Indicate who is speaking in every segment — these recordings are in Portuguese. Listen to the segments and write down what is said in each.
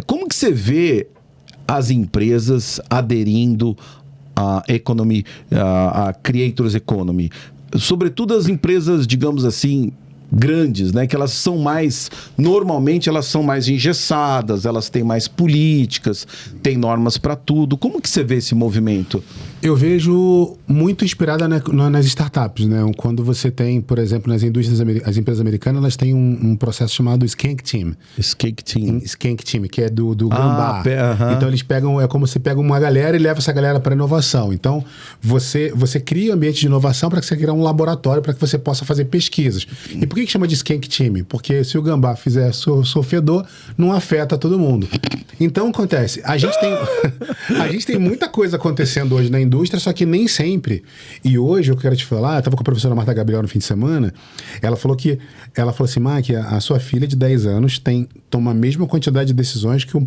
Speaker 1: Como que você vê as empresas aderindo à economy, a Creators Economy? Sobretudo as empresas, digamos assim, grandes, né? Que elas são normalmente elas são mais engessadas, elas têm mais políticas, têm normas para tudo. Como que você vê esse movimento?
Speaker 2: Eu vejo muito inspirada nas startups, né? Quando você tem, por exemplo, nas indústrias, as empresas americanas, elas têm um processo chamado Skank Team.
Speaker 1: Skank Team,
Speaker 2: que é do Gambá. Então eles pegam, é como se pega uma galera e leva essa galera para inovação. Então você cria ambiente de inovação para que você crie um laboratório para que você possa fazer pesquisas. E por que chama de Skank Team? Porque se o Gambá fizer fedor, não afeta todo mundo. Então acontece, a gente tem muita coisa acontecendo hoje na indústria, só que nem sempre. E hoje eu quero te falar, eu estava com a professora Marta Gabriel no fim de semana, ela falou assim, Mark, a sua filha de 10 anos toma a mesma quantidade de decisões que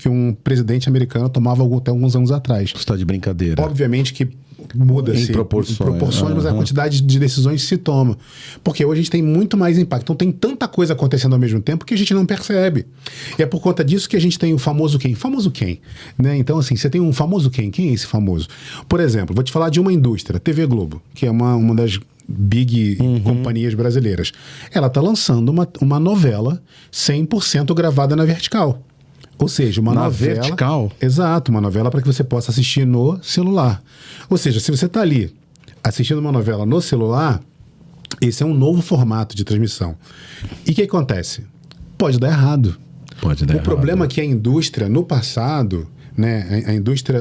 Speaker 2: um presidente americano tomava até alguns anos atrás.
Speaker 1: Você está de brincadeira.
Speaker 2: Obviamente que muda-se em proporções, mas a quantidade de decisões se toma. Porque hoje a gente tem muito mais impacto. Então tem tanta coisa acontecendo ao mesmo tempo que a gente não percebe. E é por conta disso que a gente tem o famoso quem? Famoso quem? Né? Então assim, você tem um famoso quem? Quem é esse famoso? Por exemplo, vou te falar de uma indústria, TV Globo, que é uma das big companhias brasileiras. Ela está lançando uma novela 100% gravada na vertical. Ou seja, uma novela...
Speaker 1: vertical?
Speaker 2: Exato, uma novela para que você possa assistir no celular. Ou seja, se você está ali assistindo uma novela no celular, esse é um novo formato de transmissão. E o que acontece? Pode dar errado. O problema é que a indústria, no passado, né,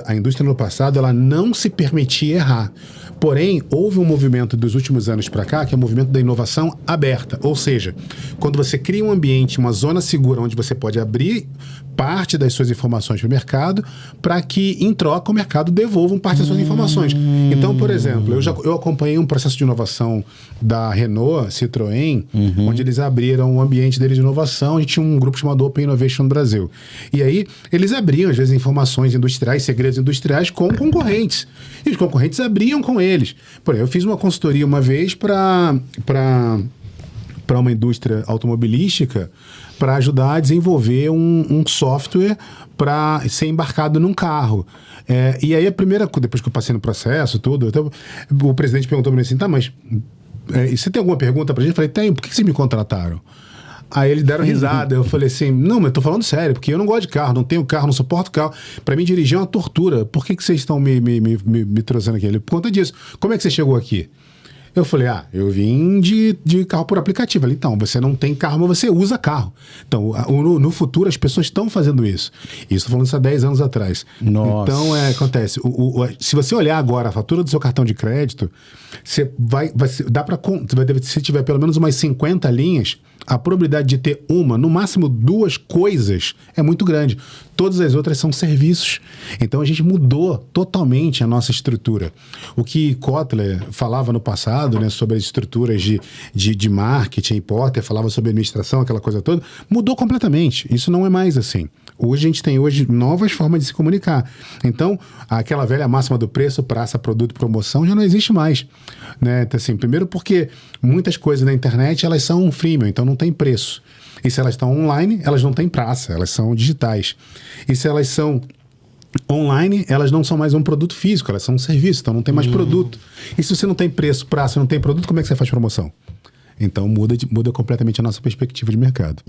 Speaker 2: a indústria no passado, ela não se permitia errar. Porém, houve um movimento dos últimos anos para cá, que é o movimento da inovação aberta. Ou seja, quando você cria um ambiente, uma zona segura, onde você pode abrir parte das suas informações para o mercado, para que, em troca, o mercado devolva parte das suas informações. Então, por exemplo, eu acompanhei um processo de inovação da Renault, Citroën, onde eles abriram o ambiente deles de inovação. A gente tinha um grupo chamado Open Innovation Brasil. E aí, eles abriam, às vezes, informações industriais, segredos industriais com concorrentes. E os concorrentes abriam com eles. Por exemplo, eu fiz uma consultoria uma vez para uma indústria automobilística para ajudar a desenvolver um software para ser embarcado num carro. E aí depois que eu passei no processo, tudo, então, o presidente perguntou para mim assim, tá, mas você tem alguma pergunta pra gente? Eu falei, tenho, por que vocês me contrataram? Aí eles deram risada, eu falei assim, não, mas eu tô falando sério, porque eu não gosto de carro, não tenho carro, não suporto carro. Pra mim dirigir é uma tortura. Por que vocês estão me trazendo aqui? Ele, por conta disso. Como é que você chegou aqui? Eu falei, eu vim de carro por aplicativo. Ele, então, você não tem carro, mas você usa carro. Então, no futuro, as pessoas estão fazendo isso. Isso, estou falando isso há 10 anos atrás.
Speaker 1: Nossa.
Speaker 2: Então, acontece. Se você olhar agora a fatura do seu cartão de crédito, se tiver pelo menos umas 50 linhas, a probabilidade de ter no máximo 2 coisas é muito grande. Todas as outras são serviços. Então a gente mudou totalmente a nossa estrutura. O que Kotler falava no passado, né, sobre as estruturas de marketing, Porter falava sobre administração, aquela coisa toda, mudou completamente. Isso não é mais assim. Hoje a gente tem novas formas de se comunicar. Então, aquela velha máxima do preço, praça, produto, promoção, já não existe mais. Né? Então, assim, primeiro porque muitas coisas na internet, elas são freemium, então não tem preço. E se elas estão online, elas não têm praça, elas são digitais. E se elas são online, elas não são mais um produto físico, elas são um serviço, então não tem mais produto. E se você não tem preço, praça, não tem produto, como é que você faz promoção? Então muda completamente a nossa perspectiva de mercado.